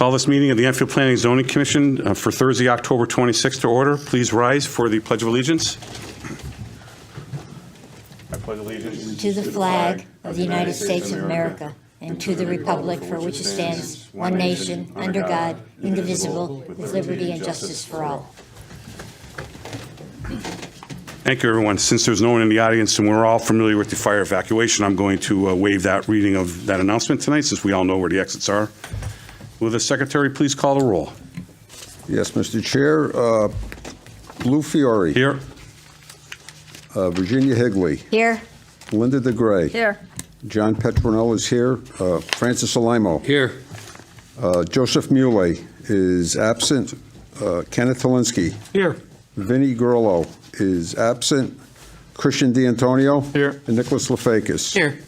Call this meeting of the Enfield Planning and Zoning Commission for Thursday, October 26th to order. Please rise for the Pledge of Allegiance. I pledge allegiance to the flag of the United States of America and to the republic for which it stands, one nation, under God, indivisible, with liberty and justice for all. Thank you, everyone. Since there's no one in the audience and we're all familiar with the fire evacuation, I'm going to waive that reading of that announcement tonight since we all know where the exits are. Will the secretary please call the roll? Yes, Mr. Chair. Lou Fiore. Here. Virginia Higley. Here. Linda DeGray. Here. John Petronella is here. Francis Alimo. Here. Joseph Muley is absent. Kenneth Talinsky. Here. Vinnie Gurlo is absent. Christian D'Antonio. Here. And Nicholas Lefakis. Here.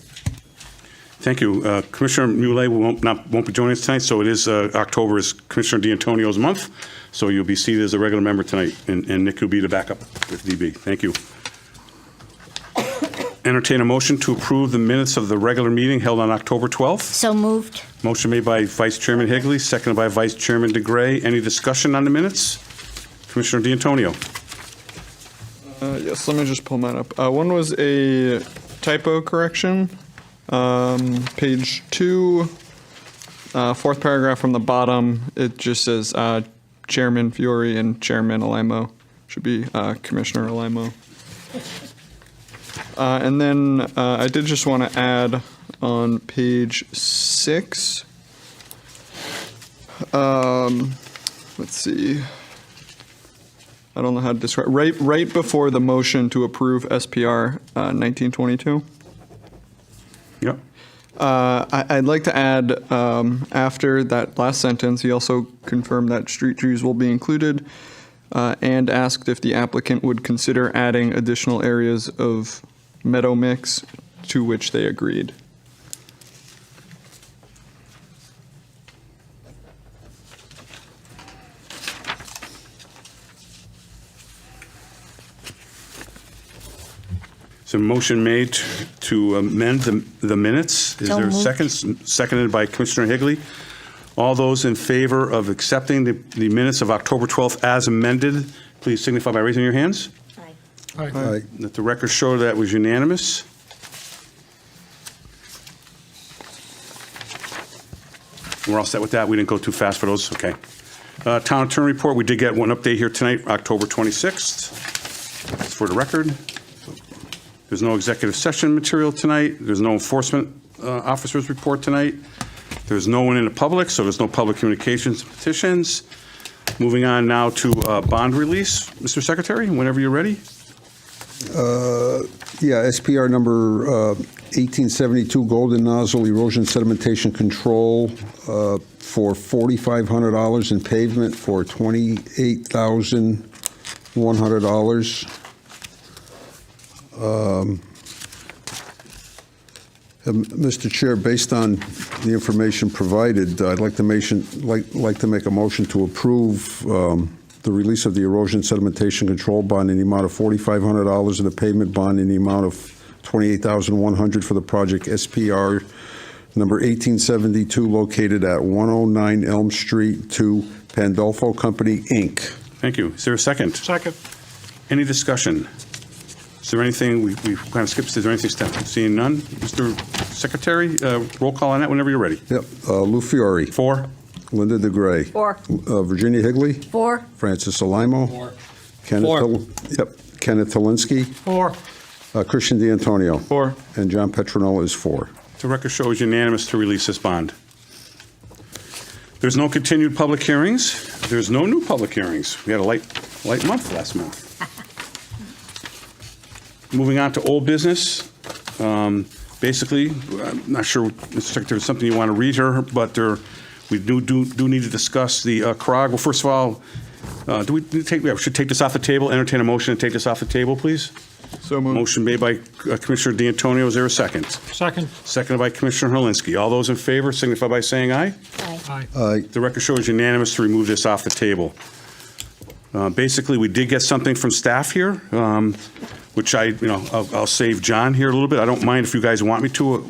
Thank you. Commissioner Muley won't be joining us tonight, so it is October is Commissioner D'Antonio's month, so you'll be seated as a regular member tonight, and Nick will be the backup if need be. Thank you. Entertain a motion to approve the minutes of the regular meeting held on October 12th. So moved. Motion made by Vice Chairman Higley, seconded by Vice Chairman DeGray. Any discussion on the minutes? Commissioner D'Antonio. Yes, let me just pull mine up. One was a typo correction. Page 2, fourth paragraph from the bottom, it just says Chairman Fiore and Chairman Alimo. Should be Commissioner Alimo. And then I did just want to add on page 6. Let's see. I don't know how to describe. Right before the motion to approve SPR 1922. Yep. I'd like to add, after that last sentence, he also confirmed that street trees will be included and asked if the applicant would consider adding additional areas of meadow mix, to which they agreed. So motion made to amend the minutes. Is So there a moved. second? Seconded by Commissioner Higley. All those in favor of accepting the minutes of October 12th as amended, please signify by raising your hands. Aye. Let the record show that was unanimous. We're all set with that. We didn't go too fast for those. Okay. Town attorney report. We did get one update here tonight, October 26th. That's for the record. There's no executive session material tonight. There's no enforcement officers report tonight. There's no one in the public, so there's no public communications and petitions. Moving on now to bond release. Mr. Secretary, whenever you're ready. Yeah, SPR number 1872, Golden Nozzle Erosion Sedimentation Control for $4,500 in pavement for $28,100. Mr. Chair, based on the information provided, I'd like to make a motion to approve the release of the erosion sedimentation control bond in the amount of $4,500 and the pavement bond in the amount of $28,100 for the project SPR number 1872, located at 109 Elm Street, to Pandolfo Company, Inc. Thank you. Is there a second? Second. Any discussion? Is there anything, we've kind of skipped, is there anything, seeing none? Mr. Secretary, roll call on that whenever you're ready. Yep. Lou Fiore. 4. Linda DeGray. 4. Virginia Higley. 4. Francis Alimo. 4. Kenneth Talinsky. 4. Christian D'Antonio. 4. And John Petronella is 4. The record shows unanimous to release this bond. There's no continued public hearings. There's no new public hearings. We had a light month last month. Moving on to old business. Basically, I'm not sure, Mr. Secretary, it's something you want to read here, but we do need to discuss the CROG. Well, first of all, we should take this off the table, entertain a motion to take this off the table, please. So moved. Motion made by Commissioner D'Antonio. Is there a second? Second. Seconded by Commissioner Helinski. All those in favor signify by saying aye. Aye. Aye. The record shows unanimous to remove this off the table. Basically, we did get something from staff here, which I'll save John here a little bit. I don't mind if you guys want me to.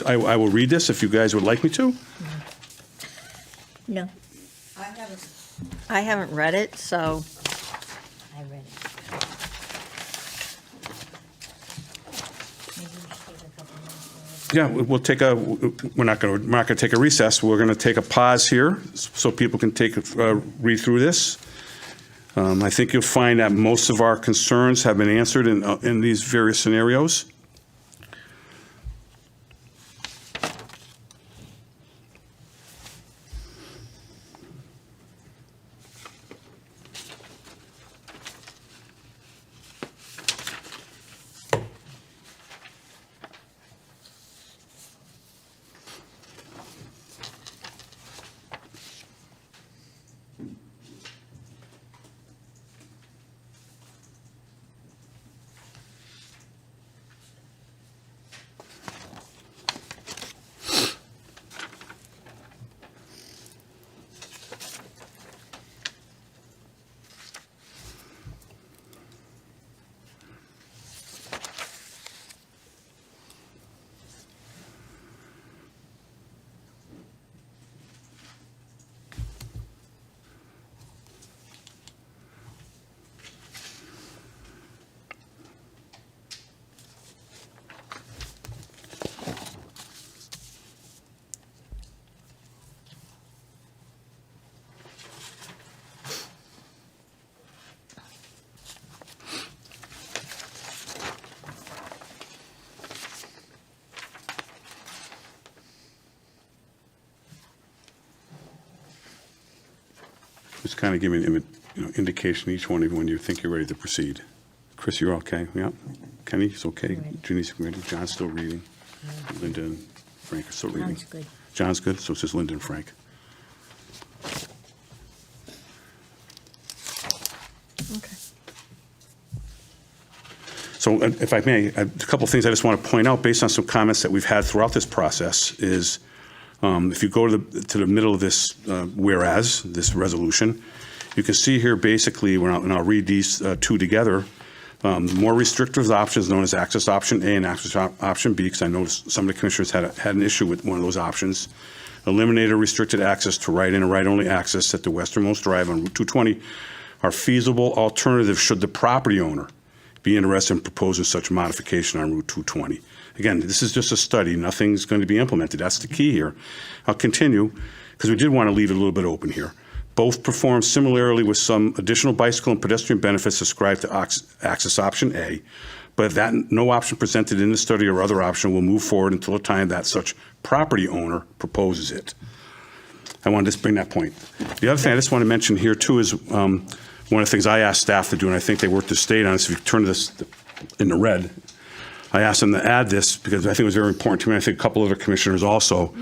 I will read this if you guys would like me to. No, I haven't read it, so I read it. Maybe we should take a couple minutes. Yeah, we'll take a, we're not going to take a recess. We're going to take a pause here so people can read through this. I think you'll find that most of our concerns have been answered in these various scenarios. Just kind of give me an indication, each one of you, when you think you're ready to proceed. Chris, you're okay? Yeah? Kenny's okay? Ready. Ginny's ready? John's still reading? Linda and Frank are still reading? Sounds good. John's good, so it's just Linda and Frank. okay. So if I may, a couple of things I just want to point out based on some comments that we've had throughout this process is if you go to the middle of this whereas, this resolution, you can see here basically, and I'll read these two together, more restrictive options known as access option A and access option B, because I noticed some of the commissioners had an issue with one of those options. Eliminated restricted access to right-in and right-only access at the westernmost drive on Route 220 are feasible alternatives should the property owner be interested in proposing such modification on Route 220. Again, this is just a study. Nothing's going to be implemented. That's the key here. I'll continue, because we did want to leave it a little bit open here. Both perform similarly with some additional bicycle and pedestrian benefits ascribed to access option A, but that no option presented in the study or other option will move forward until the time that such property owner proposes it. I wanted to just bring that point. The other thing I just want to mention here too is one of the things I asked staff to do, and I think they worked the state on this, if you turn to this in the red, I asked them to add this because I think it was very important to me. I think a couple other commissioners also,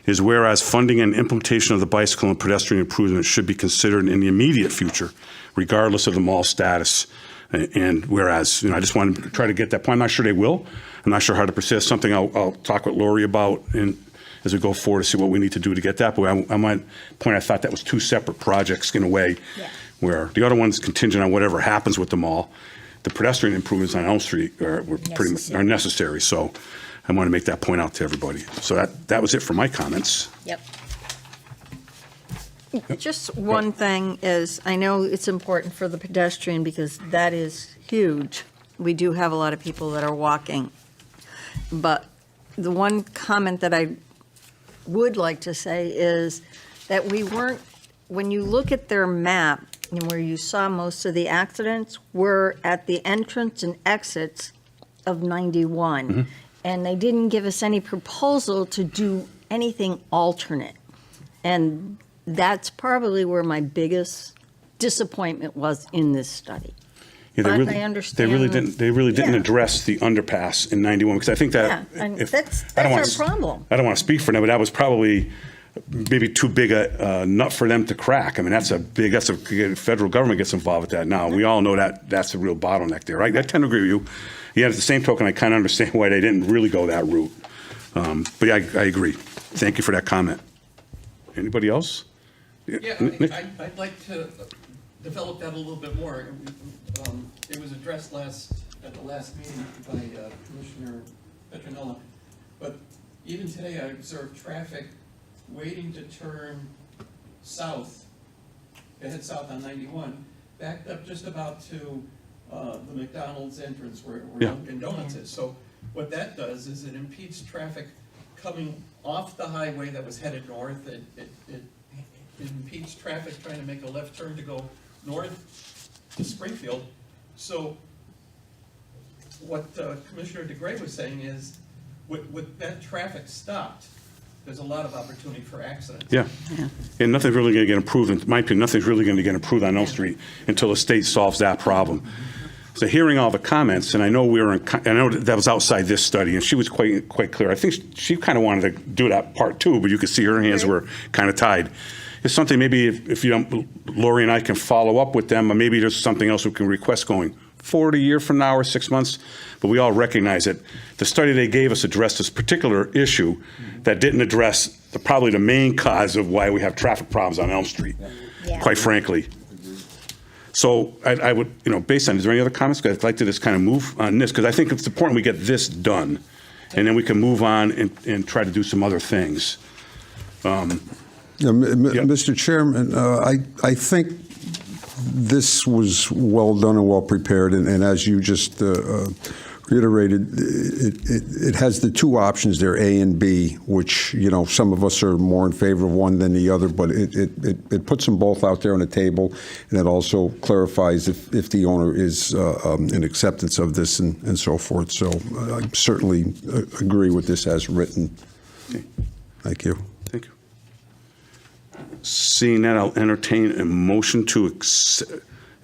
is whereas funding and implementation of the bicycle and pedestrian improvements should be considered in the immediate future, regardless of the mall status. And whereas, I just want to try to get that point. I'm not sure they will. I'm not sure how to persist. Something I'll talk with Lori about as we go forward to see what we need to do to get that. But I might point, I thought that was two separate projects in a way, where the other one's contingent on whatever happens with the mall. The pedestrian improvements on Elm Street are necessary. So I want to make that point out to everybody. So that was it for my comments. Yep. Just one thing is, I know it's important for the pedestrian because that is huge. We do have a lot of people that are walking. But the one comment that I would like to say is that we weren't, when you look at their map and where you saw most of the accidents were at the entrance and exits of 91. And they didn't give us any proposal to do anything alternate. And that's probably where my biggest disappointment was in this study. Yeah, But I understand. They really didn't Yeah. address the underpass in 91, because I think that. Yeah, and if- that's I don't wanna our problem. I don't want to speak for them, but that was probably maybe too big a nut for them to crack. I mean, federal government gets involved with that now. We all know that's a real bottleneck there. I tend to agree with you. Yet at the same token, I kind of understand why they didn't really go that route. But yeah, I agree. Thank you for that comment. Anybody else? Yeah, Nick? I'd like to develop that a little bit more. It was addressed at the last meeting by Commissioner Petronella. But even today, I observed traffic waiting to turn south, they head south on 91, backed up just about to the McDonald's entrance where Yeah. Dunkin' Donuts is. So what that does is it impedes traffic coming off the highway that was headed north. It impedes traffic trying to make a left turn to go north to Springfield. So what Commissioner DeGray was saying is, with that traffic stopped, there's a lot of opportunity for accidents. Yeah. And nothing's really going to get improved, in my opinion, nothing's really going to get improved on Elm Street until the state solves that problem. So hearing all the comments, and I know I know that was outside this study, and she was quite clear. I think she kind of wanted to do that part too, but you could see her hands were kind of tied. It's something maybe if you don't, Lori and I can follow up with them, or maybe there's something else we can request going forward a year from now or 6 months, but we all recognize it. The study they gave us addressed this particular issue that didn't address probably the main cause of why we have traffic problems on Elm Street, Yeah. quite frankly. So I would, based on, is there any other comments? 'Cause I'd like to just kind of move on this, because I think it's important we get this done, and then we can move on and try to do some other things. Mr. Chairman, I think this was well done and well prepared, and as you just reiterated, it has the two options there, A and B, which, some of us are more in favor of one than the other, but it puts them both out there on the table, and it also clarifies if the owner is in acceptance of this and so forth. So I certainly agree with this as written. Thank you. Thank you. Seeing that, I'll entertain a motion to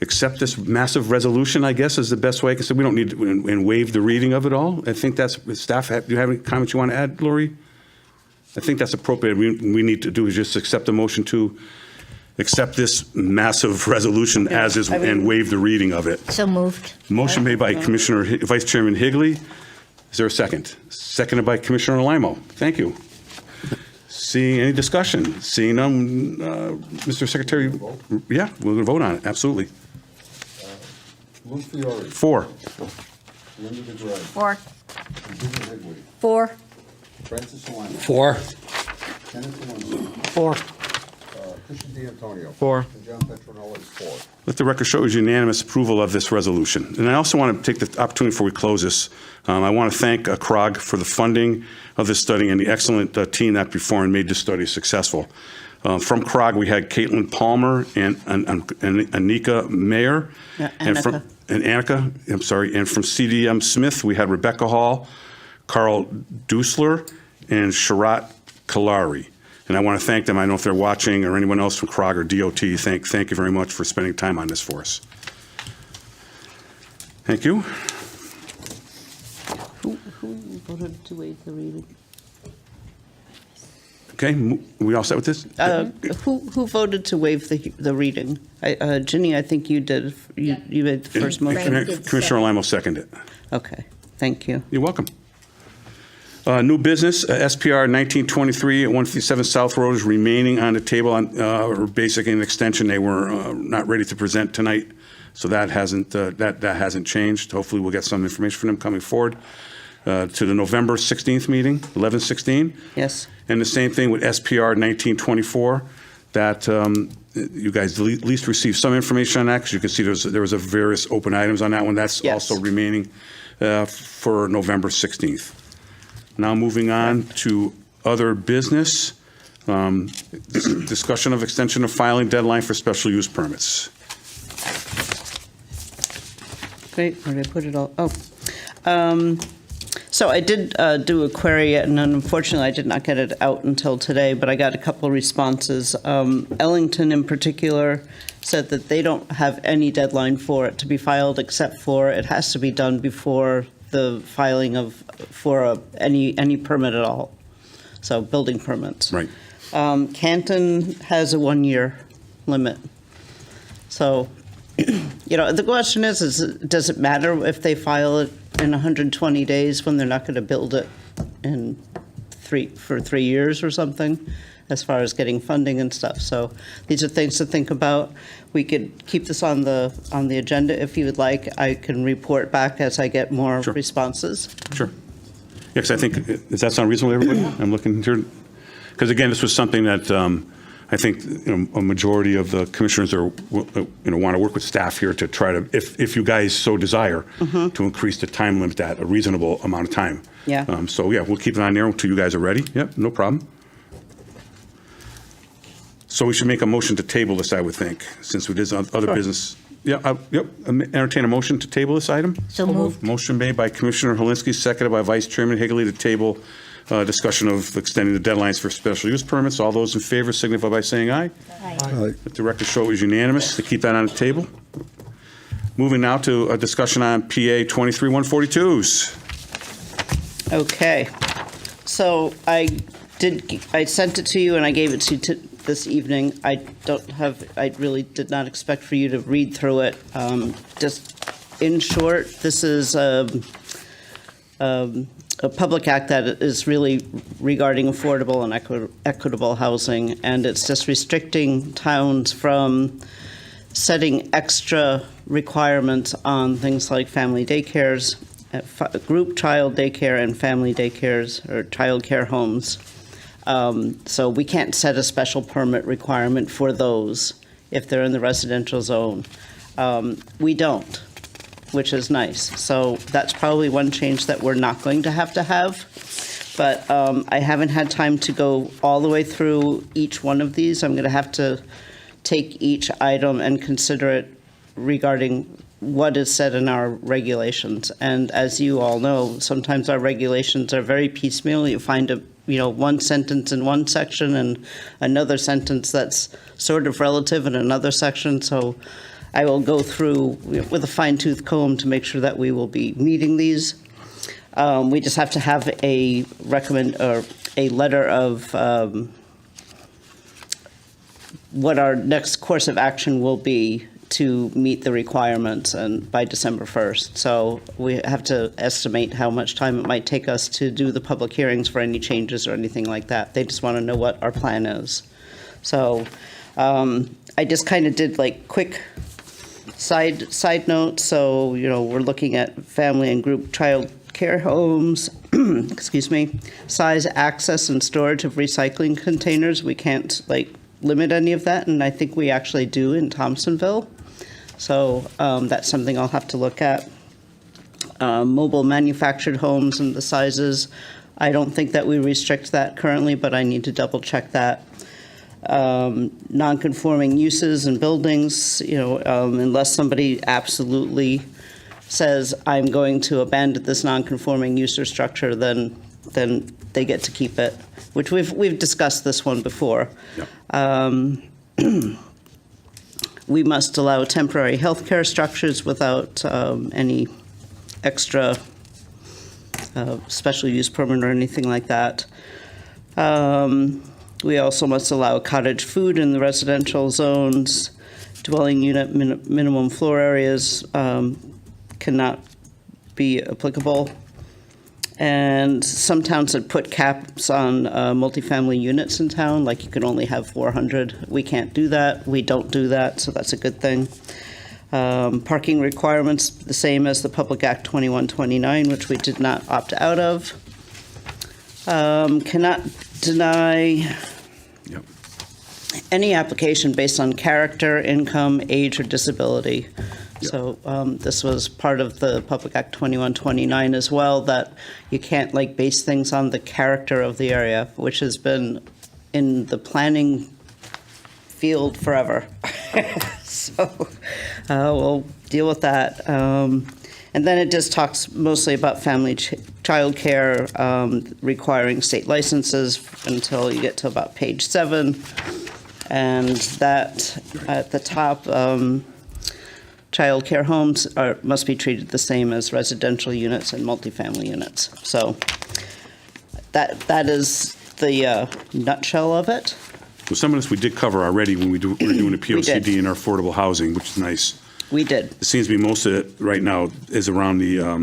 accept this massive resolution, I guess, is the best way I can say. We don't need to, and waive the reading of it all. I think that's, staff, do you have any comments you want to add, Lori? I think that's appropriate. We need to do is just accept a motion to accept this massive resolution as is and waive the reading of it. So moved. Motion made by Vice Chairman Higley. Is there a second? Seconded by Commissioner Limo. Thank you. Seeing any discussion? Seeing none, Mr. Secretary? Yeah, we're going to vote on it, absolutely. Lou Fiore. 4. Linda DeGray. 4. Virginia Higley. 4. Francis Solano. 4. Kenneth Lewis. 4. Christian D'Antonio. 4. And John Petronella is 4. Let the record show is unanimous approval of this resolution. And I also want to take the opportunity before we close this. I want to thank CROG for the funding of this study and the excellent team that before and made this study successful. From CROG, we had Caitlin Palmer and Anika Mayer. And Annika, I'm sorry. And from CDM Smith, we had Rebecca Hall, Carl Dusler, and Sharat Kalari. And I want to thank them. I don't know if they're watching or anyone else from CROG or DOT. Thank you very much for spending time on this for us. Thank you. Who voted to waive the reading? Okay, we all set with this? Who voted to waive the reading? Ginny, I think you did. You made the first motion. Frank did Commissioner Limo seconded it. Okay, thank you. You're welcome. New business, SPR 1923 at 157 South Road is remaining on the table or basically an extension. They were not ready to present tonight, so that hasn't changed. Hopefully we'll get some information from them coming forward to the November 16th meeting, 11/16. Yes. And the same thing with SPR 1924, that you guys at least received some information on that, because you can see there was a various open items on that one. That's Yes. also remaining for November 16th. Now moving on to other business, discussion of extension of filing deadline for special use permits. Great, where did I put it all? So I did do a query, and unfortunately I did not get it out until today, but I got a couple of responses. Ellington in particular said that they don't have any deadline for it to be filed, except for it has to be done before the filing for any permit at all, so building permits. Right. Canton has a 1-year limit. So, the question is does it matter if they file it in 120 days when they're not going to build it for 3 years or something, as far as getting funding and stuff? So these are things to think about. We could keep this on the agenda if you would like. I can report back as I get more Sure. responses. Sure. Yeah, because I think, does that sound reasonable to everybody? I'm looking here, because again, this was something that I think, a majority of the commissioners are, want to work with staff here to try to, if you guys so desire, to increase the time limit at a reasonable amount of time. Yeah. So, yeah, we'll keep it on there until you guys are ready. Yep, no problem. So we should make a motion to table this, I would think, since it is other business. Yeah, yep, entertain a motion to table this item. So moved. Motion made by Commissioner Helinski, seconded by Vice Chairman Higley to table discussion of extending the deadlines for special use permits. All those in favor signify by saying aye. Aye. Let the record show it was unanimous to keep that on the table. Moving now to a discussion on PA 23-142s. Okay. So I sent it to you and I gave it to you this evening. I really did not expect for you to read through it. Just in short, this is a public act that is really regarding affordable and equitable housing, and it's just restricting towns from setting extra requirements on things like family daycares, group child daycare and family daycares or child care homes. So we can't set a special permit requirement for those if they're in the residential zone. We don't, which is nice. So that's probably one change that we're not going to have. But I haven't had time to go all the way through each one of these. I'm going to have to take each item and consider it regarding what is said in our regulations. And as you all know, sometimes our regulations are very piecemeal. You find one sentence in one section and another sentence that's sort of relative in another section. So I will go through with a fine-tooth comb to make sure that we will be meeting these. We just have to have a letter of what our next course of action will be to meet the requirements and by December 1st. So we have to estimate how much time it might take us to do the public hearings for any changes or anything like that. They just want to know what our plan is. So I just kind of did like quick side notes. So, we're looking at family and group child care homes, excuse me, size, access, and storage of recycling containers. We can't limit any of that, and I think we actually do in Thompsonville. So that's something I'll have to look at. Mobile manufactured homes and the sizes. I don't think that we restrict that currently, but I need to double check that. Non-conforming uses and buildings, unless somebody absolutely says, I'm going to abandon this non-conforming use or structure, then they get to keep it, which we've discussed this one before. Yep. We must allow temporary healthcare structures without any extra special use permit or anything like that. We also must allow cottage food in the residential zones. Dwelling unit minimum floor areas cannot be applicable. And some towns had put caps on multifamily units in town, like you can only have 400. We can't do that. We don't do that, so that's a good thing. Parking requirements, the same as the Public Act 2129, which we did not opt out of. Cannot deny any application based on character, income, age, or disability. So this was part of the Public Act 2129 as well, that you can't base things on the character of the area, which has been in the planning field forever. So we'll deal with that. And then it just talks mostly about family child care requiring state licenses until you get to about page 7. And that at the top, child care homes must be treated the same as residential units and multifamily units. So that is the nutshell of it. Well, some of this we did cover already when we were doing the POCD and our affordable housing, which is nice. We did. It seems to be most of it right now is around the, I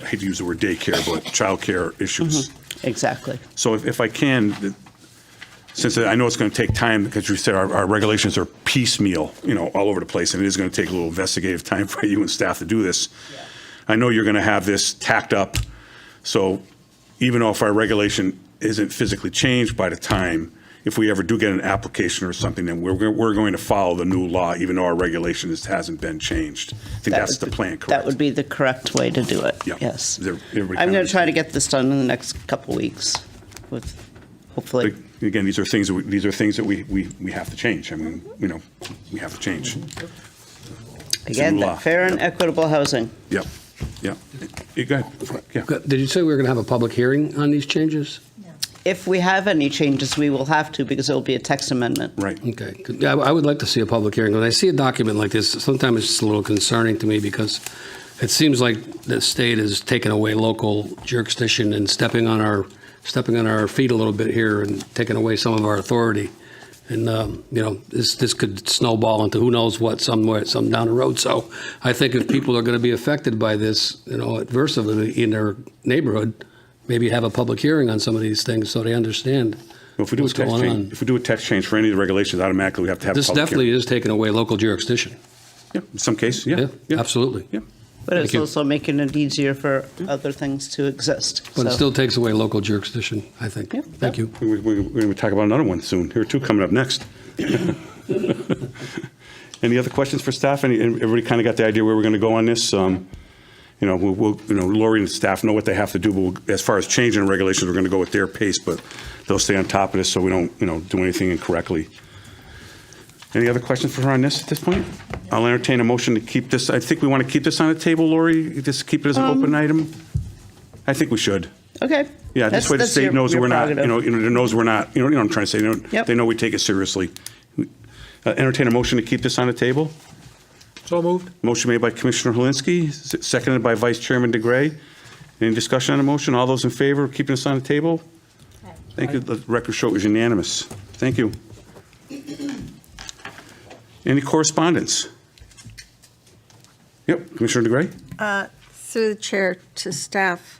hate to use the word daycare, but childcare issues. Exactly. So if I can, since I know it's going to take time, because you said our regulations are piecemeal, all over the place, and it is going to take a little investigative time for you and staff to do this. Yeah. I know you're going to have this tacked up, so even though if our regulation isn't physically changed by the time, if we ever do get an application or something, then we're going to follow the new law, even though our regulations hasn't been changed. I think that's the plan, correct? That would be the correct way to do it, Yeah. yes. Everybody I'm kind going of to try to get this done in the next couple weeks with, hopefully. But again, these are things that we have to change. I mean, we have to change. Again, law. fair and equitable housing. Yep, yep. You go ahead. Yeah. Did you say we were going to have a public hearing on these changes? If we have any changes, we will have to because it will be a text amendment. Right. Okay. Yeah, I would like to see a public hearing. When I see a document like this, sometimes it's just a little concerning to me because it seems like the state is taking away local jurisdiction and stepping on our feet a little bit here and taking away some of our authority. And, this could snowball into who knows what somewhere, some down the road. So I think if people are going to be affected by this, adversely in their neighborhood, maybe have a public hearing on some of these things so they understand Well, if we do a what's text going change, on. if we do a text change for any of the regulations, automatically we have to have a This public definitely hearing. is taking away local jurisdiction. Yeah, in some cases, yeah. Absolutely. Yeah. But it's Thank you. also making it easier for other things to exist. But it So- still takes away local jurisdiction, I think. Yeah. Thank you. We're going to talk about another one soon. Here are two coming up next. Any other questions for staff? Everybody kind of got the idea where we're going to go on this? Lori and staff know what they have to do, but as far as changing regulations, we're going to go at their pace, but they'll stay on top of this so we don't, do anything incorrectly. Any other questions for her on this at this point? I'll entertain a motion to keep this. I think we want to keep this on the table, Lori, just keep it as an open item. I think we should. Okay. Yeah, this way the That's state your- knows that your we're not, prerogative. knows we're not, what I'm trying to say. Yep. They know we take it seriously. Entertain a motion to keep this on the table. So moved. Motion made by Commissioner Helinski, seconded by Vice Chairman DeGray. Any discussion on the motion? All those in favor of keeping this on the table? Thank you. The record show it was unanimous. Thank you. Any correspondence? Yep, Commissioner DeGray? Through the chair to staff,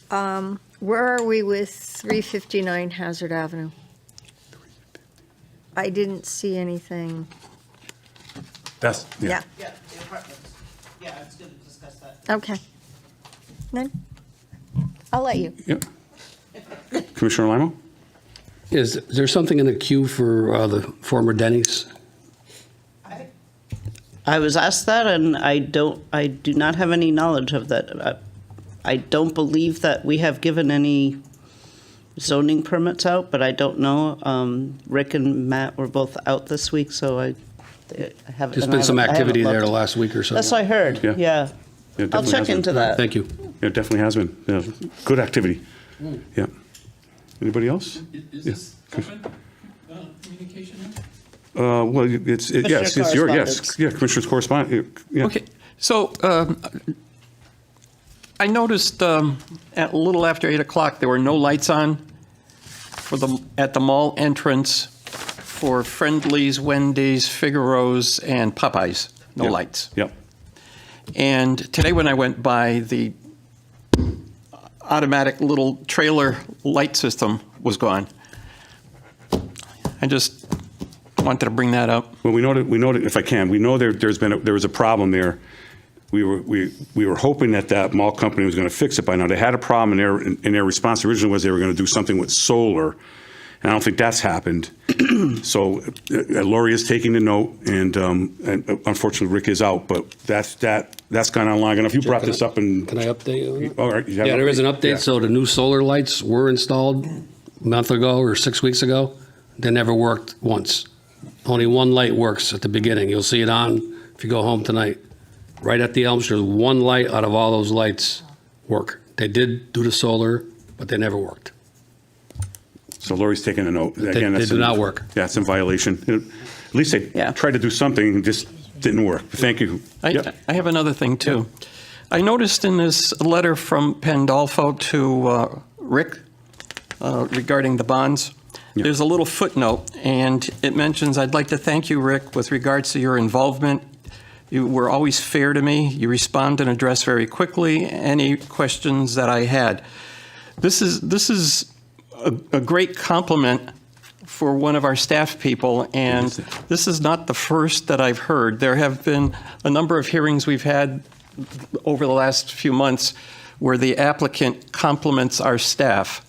where are we with 359 Hazard Avenue? I didn't see anything. That's, Yeah, Yeah, the apartments. Yeah, I was going to discuss that. okay. Then, I'll let you. Yep. Commissioner Limo? Is there something in the queue for the former Denny's? I was asked that, and I do not have any knowledge of that. I don't believe that we have given any zoning permits out, but I don't know. Rick and Matt were both out this week, so I haven't. There's been some I haven't activity there looked. the last week or so. That's what I heard, Yeah. yeah. Yeah, it I'll definitely check has been. into that. Thank you. Yeah, it definitely has been. Yeah, good activity. Yeah. Anybody else? Is this open communication? Well, yes, it's your, yes, correspondence. yeah, Commissioner's correspondence, yeah. Okay, so I noticed at a little after 8 o'clock, there were no lights on at the mall entrance for Friendly's, Wendy's, Figaro's, and Popeyes. No Yeah. lights. Yep. And today when I went by, the automatic little trailer light system was gone. I just wanted to bring that up. Well, we know that, if I can, we know there was a problem there. We were hoping that mall company was going to fix it by now. They had a problem, and their response originally was they were going to do something with solar, and I don't think that's happened. So Lori is taking the note, and unfortunately Rick is out, but that's gone on long enough. You brought this up, and Can I update you? all right, you have Yeah, there is an Yeah. update. So the new solar lights were installed a month ago or 6 weeks ago. They never worked once. Only one light works at the beginning. You'll see it on if you go home tonight. Right at the Elm Street, one light out of all those lights work. They did do the solar, but they never worked. So Lori's taking a note. Again, they that's do not work. Yeah, it's in violation. At least they Yeah. tried to do something, and just didn't work. Thank you. Yep. I have another thing, too. I noticed in this letter from Pandolfo to Rick regarding the bonds, there's a little footnote, and it mentions, "I'd like to thank you, Rick, with regards to your involvement. You were always fair to me. You respond and address very quickly any questions that I had." This is a great compliment for one of our staff people, and this is not the first that I've heard. There have been a number of hearings we've had over the last few months where the applicant compliments our staff.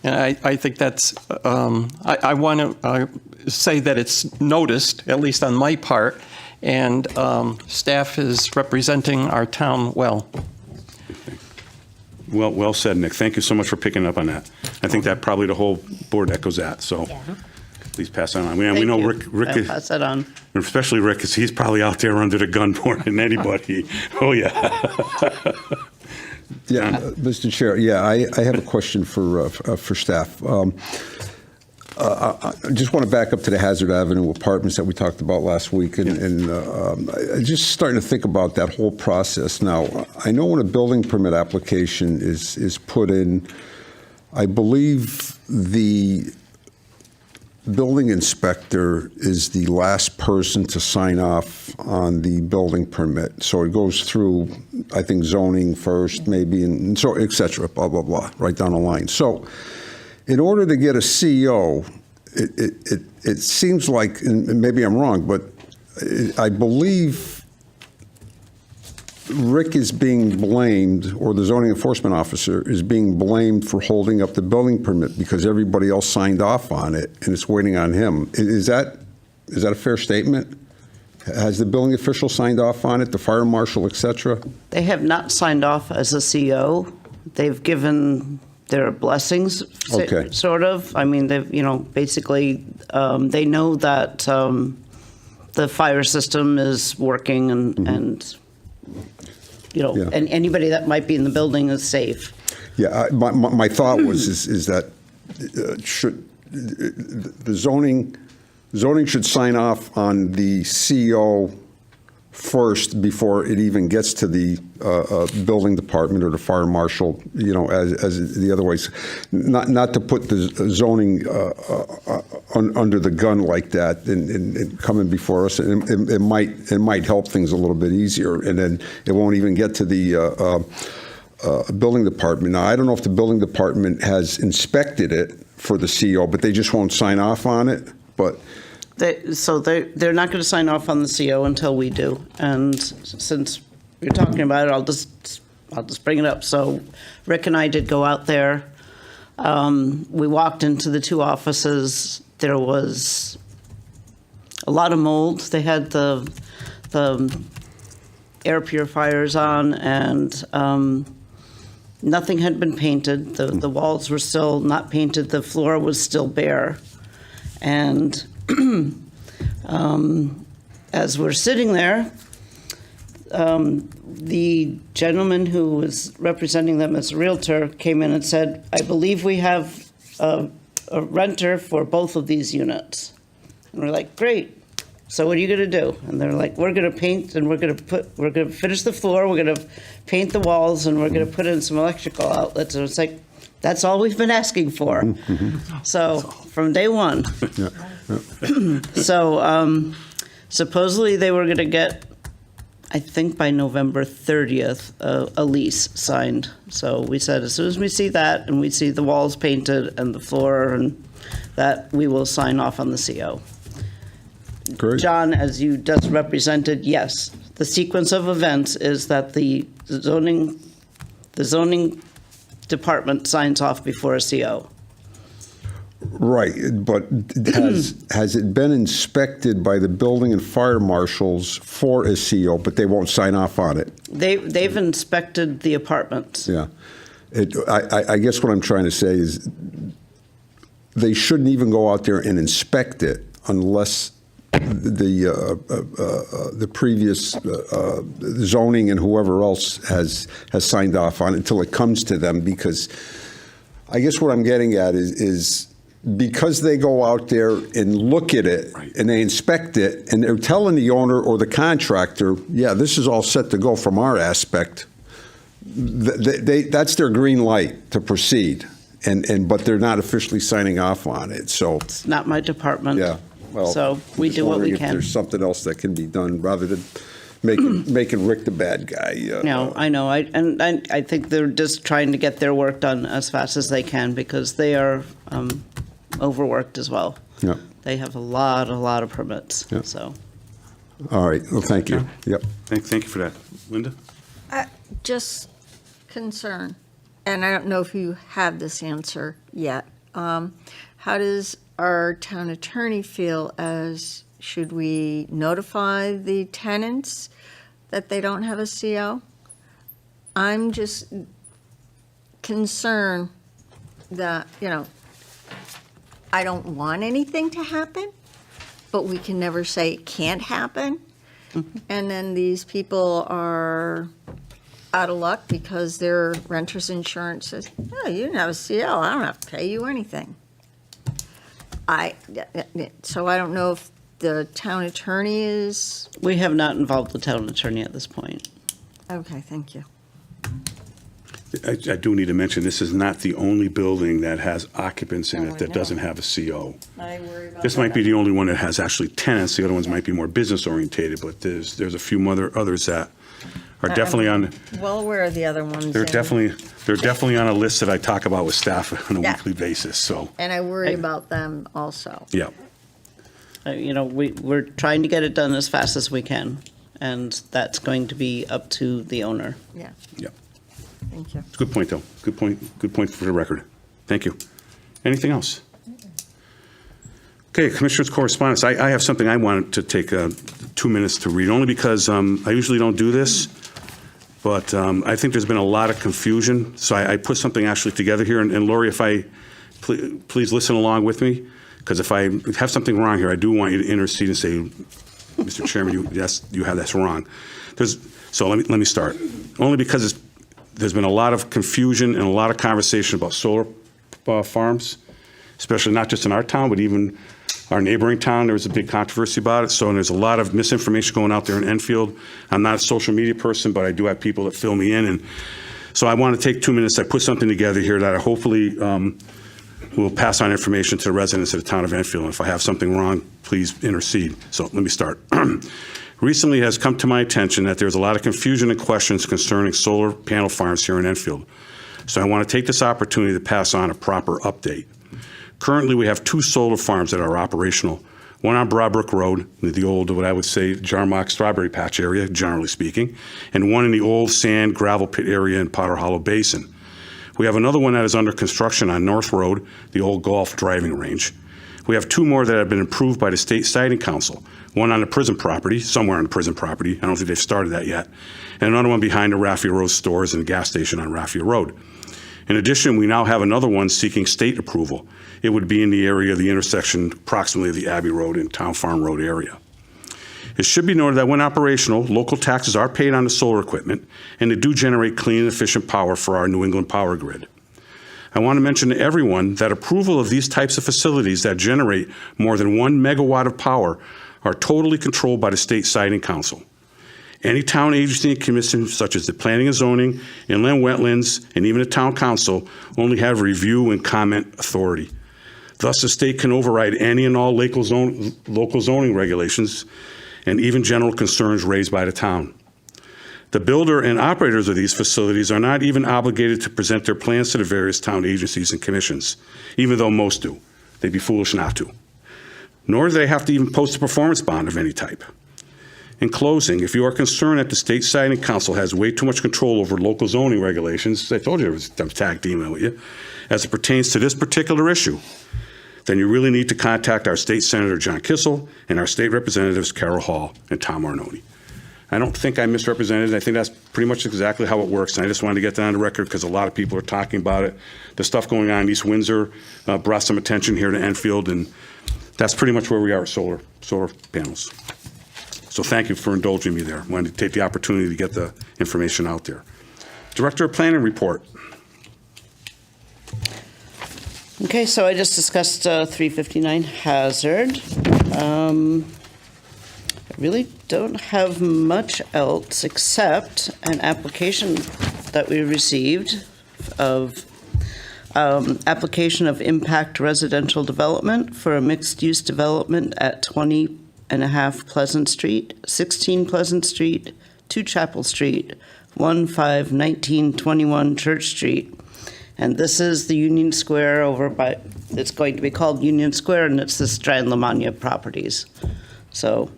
And I think that's, I want to say that it's noticed, at least on my part, and staff is representing our town well. Well said, Nick. Thank you so much for picking up on that. I think that probably the whole board echoes that, so please pass that on. We Thank know you. Rick, I'll pass that on. especially Rick, because he's probably out there under the gun more than anybody. Oh, yeah. Yeah, Mr. Chair, I have a question for staff. I just want to back up to the Hazard Avenue apartments that we talked about last week, and just starting to think about that whole process. Now, I know when a building permit application is put in, I believe the building inspector is the last person to sign off on the building permit. So it goes through, I think, zoning first, maybe, and so, et cetera, blah, blah, blah, right down the line. So in order to get a CO, it seems like, and maybe I'm wrong, but I believe Rick is being blamed, or the zoning enforcement officer is being blamed for holding up the building permit because everybody else signed off on it and it's waiting on him. Is that a fair statement? Has the building official signed off on it, the fire marshal, et cetera? They have not signed off as a CO. They've given their blessings, Okay. sort of. I mean, they've, basically, they know that the fire system is working and Yeah. and anybody that might be in the building is safe. Yeah, my thought was is that should the zoning should sign off on the CO first before it even gets to the building department or the fire marshal, as the other ways. Not to put the zoning under the gun like that and coming before us. It might help things a little bit easier, and then it won't even get to the building department. Now, I don't know if the building department has inspected it for the CO, but they just won't sign off on it. But They're not going to sign off on the CO until we do. And since you're talking about it, I'll just bring it up. So Rick and I did go out there. We walked into the two offices. There was a lot of mold. They had the air purifiers on, and nothing had been painted. The walls were still not painted. The floor was still bare. And as we're sitting there, the gentleman who was representing them as a realtor came in and said, "I believe we have a renter for both of these units." And we're like, "Great. So what are you going to do?" And they're like, "We're going to paint, and we're going to finish the floor. We're going to paint the walls, and we're going to put in some electrical outlets." And it's like, that's all we've been asking for. So from day one. So supposedly they were going to get, I think by November 30th, a lease signed. So we said, as soon as we see that and we see the walls painted and the floor and that, we will sign off on the CO. great. John, as you just represented, yes, the sequence of events is that the zoning department signs off before a CO. Right, but has it been inspected by the building and fire marshals for a CO, but they won't sign off on it? They've inspected the apartments. Yeah. I guess what I'm trying to say is they shouldn't even go out there and inspect it unless the previous zoning and whoever else has signed off on it until it comes to them, because I guess what I'm getting at is because they go out there and look at it and they inspect it and they're telling the owner or the contractor, yeah, this is all set to go from our aspect, that's their green light to proceed. But they're not officially signing off on it. So It's not my department. yeah, well, So we just do what we wondering can. If there's something else that can be done rather than making Rick the bad guy. No, I know. I think they're just trying to get their work done as fast as they can because they are overworked as well. Yeah. They have a lot of permits. Yeah. So All right. Well, thank you. Yep. Thank you for that. Linda? Just concern. and I don't know if you have this answer yet, how does our town attorney feel as, should we notify the tenants that they don't have a CO? I'm just concerned that, I don't want anything to happen, but we can never say it can't happen. And then these people are out of luck because their renter's insurance says, oh, you didn't have a CO, I don't have to pay you anything. So I don't know if the town attorney is, We have not involved the town attorney at this point. okay, thank you. I do need to mention, this is not the only building that has occupants in Oh, I it that know. doesn't have a CO. I worry about This might be the only one that has actually tenants. The other ones might be more business orientated, but there's a few others that are definitely on, Well aware of the other ones. they're and- definitely on a list that I talk about with staff on a Yeah. weekly basis, so, And I worry about them also. yeah. We're trying to get it done as fast as we can, and that's going to be up to the owner. Yeah, Yeah. thank you. It's a good point, though. Good point for the record. Thank you. Anything else? Okay, Commissioners' correspondence. I have something I wanted to take 2 minutes to read, only because I usually don't do this, but I think there's been a lot of confusion, so I put something actually together here. And Lori, if please listen along with me, because if I have something wrong here, I do want you to intercede and say, Mr. Chairman, you have this wrong. So let me start. Only because there's been a lot of confusion and a lot of conversation about solar farms, especially not just in our town, but even our neighboring town. There was a big controversy about it. So there's a lot of misinformation going out there in Enfield. I'm not a social media person, but I do have people that fill me in. And so I want to take 2 minutes. I put something together here that I hopefully will pass on information to the residents of the town of Enfield. And if I have something wrong, please intercede. So let me start. Recently it has come to my attention that there's a lot of confusion and questions concerning solar panel farms here in Enfield. So I want to take this opportunity to pass on a proper update. Currently, we have 2 solar farms that are operational. One on Broadbrook Road, the old, what I would say, Jarmark Strawberry Patch area, generally speaking, and one in the old sand gravel pit area in Potter Hollow Basin. We have another one that is under construction on North Road, the old golf driving range. We have 2 more that have been approved by the State Siting Council, one on the prison property, somewhere on the prison property, I don't think they've started that yet, and another one behind the Raffia Road stores and the gas station on Raffia Road. In addition, we now have another one seeking state approval. It would be in the area of the intersection approximately of the Abbey Road and Town Farm Road area. It should be noted that when operational, local taxes are paid on the solar equipment, and they do generate clean and efficient power for our New England power grid. I want to mention to everyone that approval of these types of facilities that generate more than 1 megawatt of power are totally controlled by the State Siting Council. Any town agency and commission, such as the Planning and Zoning, Inland Wetlands, and even the Town Council, only have review and comment authority. Thus, the state can override any and all local zoning regulations and even general concerns raised by the town. The builder and operators of these facilities are not even obligated to present their plans to the various town agencies and commissions, even though most do. They'd be foolish not to. Nor do they have to even post a performance bond of any type. In closing, if you are concerned that the State Siting Council has way too much control over local zoning regulations, I told you I was tag teaming with you, as it pertains to this particular issue, then you really need to contact our State Senator John Kissel and our State Representatives Carol Hall and Tom Arnone. I don't think I misrepresented. I think that's pretty much exactly how it works. And I just wanted to get that on the record because a lot of people are talking about it. The stuff going on in East Windsor brought some attention here to Enfield, and that's pretty much where we are with solar panels. So thank you for indulging me there. I wanted to take the opportunity to get the information out there. Director of Planning report. Okay, so I just discussed 359 Hazard. I really don't have much else except an application that we received of application of impact residential development for a mixed-use development at 20.5 Pleasant Street, 16 Pleasant Street, 2 Chapel Street, 151921 Church Street. And this is the Union Square over by, it's going to be called Union Square, and it's the Strand-Lamagna properties. So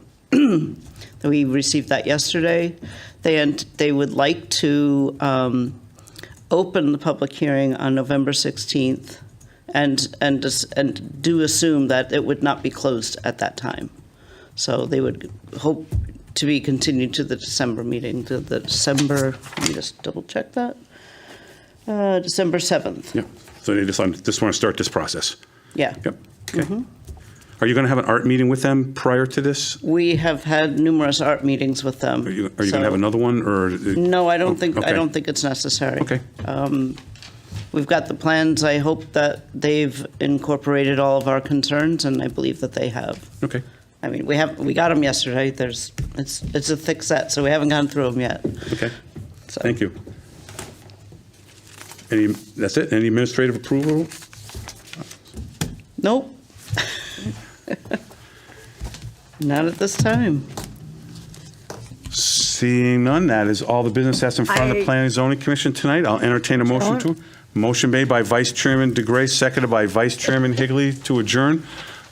we received that yesterday. They would like to open the public hearing on November 16th and do assume that it would not be closed at that time. So they would hope to be continued to the December meeting, to the December, let me just double check that. December 7th. Yeah, so they just want to start this process. Yeah. Yep, okay. Are you going to have an art meeting with them prior to this? We have had numerous art meetings with them. Are you going to have another one, or? No, I don't think, I Okay. don't think it's necessary. Okay, We've got the plans. I hope that they've incorporated all of our concerns, and I believe that they have. okay. I mean, we got them yesterday. It's a thick set, so we haven't gone through them yet. Okay, So- thank you. That's it? Any administrative approval? Nope. Not at this time. Seeing none, that is all the business that's in front of the Planning and Zoning Commission tonight. I'll entertain a motion to. Motion made by Vice Chairman DeGray, seconded by Vice Chairman Higley to adjourn.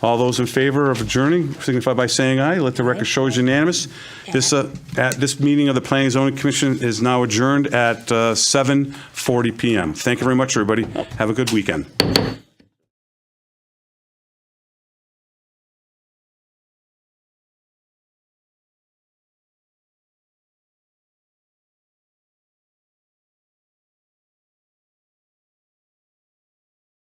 All those in favor of adjourning signify by saying aye. Let the record show is unanimous. This meeting of the Planning and Zoning Commission is now adjourned at 7:40 PM. Thank you very much, everybody. Have a good weekend.